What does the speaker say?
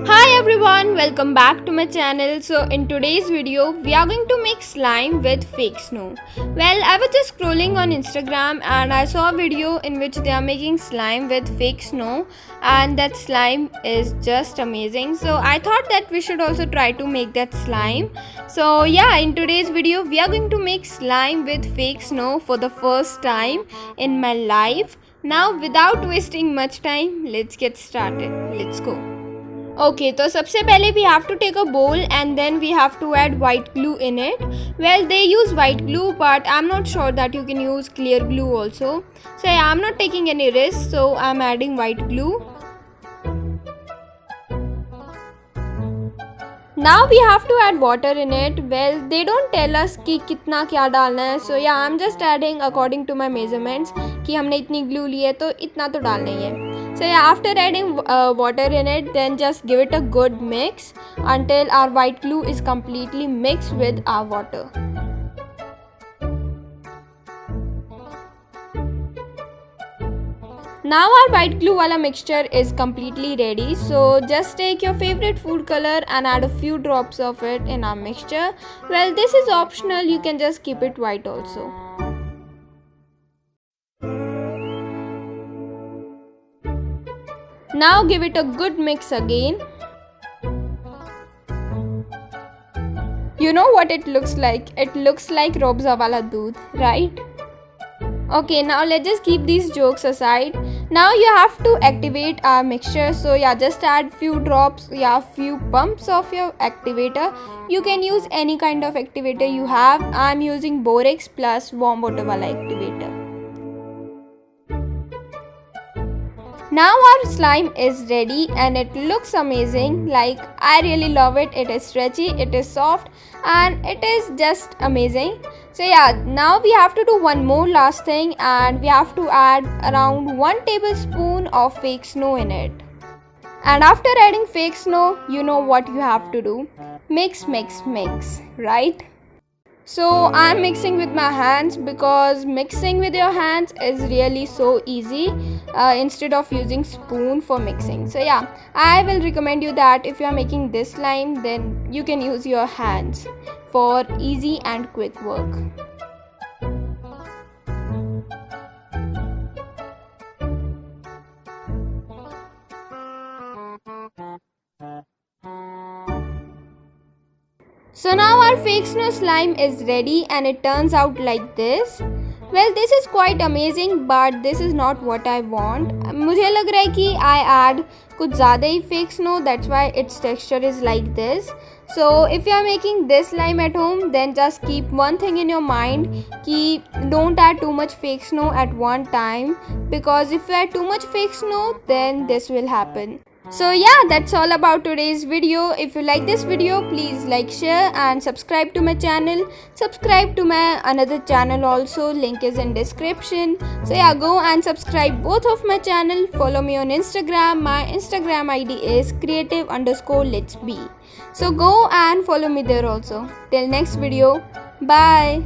Hi everyone, welcome back to my channel. So in today's video we are going to make slime with fake snow. Well, I was just scrolling on Instagram and I saw a video in which they are making slime with fake snow, and that slime is just amazing. So I thought that we should also try to make that slime. So yeah, in today's video we are going to make slime with fake snow for the first time in my life. Now without wasting much time, let's get started. Let's go. Okay, so सबसे पहले we have to take a bowl and then we have to add white glue in it. Well, they use white glue, but I'm not sure that you can use clear glue also. So yeah, I'm not taking any risk, so I'm adding white glue. Now we have to add water in it. Well, they don't tell us कि कितना क्या डालना है. So yeah, I'm just adding according to my measurements कि हमने इतनी glue ली है तो इतना तो डालना ही है. So yeah, after adding water in it, then just give it a good mix until our white glue is completely mixed with our water. Now our white glue wala mixture is completely ready. So just take your favorite food color and add a few drops of it in our mixture. Well, this is optional, you can just keep it white also. Now give it a good mix again. You know what it looks like? It looks like Robza wala doodh, right? Okay, now let's just keep these jokes aside. Now you have to activate our mixture. So yeah, just add few drops, few pumps of your activator. You can use any kind of activator you have. I'm using borax plus warm water wala activator. Now our slime is ready and it looks amazing. Like, I really love it. It is stretchy, it is soft, and it is just amazing. So yeah, now we have to do one more last thing, and we have to add around 1 tablespoon of fake snow in it. And after adding fake snow, you know what you have to do. Mix, right? So I'm mixing with my hands because mixing with your hands is really so easy instead of using spoon for mixing. So yeah, I will recommend you that if you are making this slime, then you can use your hands for easy and quick work. So now our fake snow slime is ready and it turns out like this. Well, this is quite amazing, but this is not what I want. मुझे लग रहा है कि I add कुछ ज़्यादा ही fake snow, that's why its texture is like this. So if you are making this slime at home, then just keep one thing in your mind कि don't add too much fake snow at one time, because if you add too much fake snow, then this will happen. So yeah, that's all about today's video. If you like this video, please like, share and subscribe to my channel. Subscribe to my another channel also, link is in description. So yeah, go and subscribe both of my channel. Follow me on Instagram. My Instagram ID is creative_letsbe. So go and follow me there also. Till next video, bye.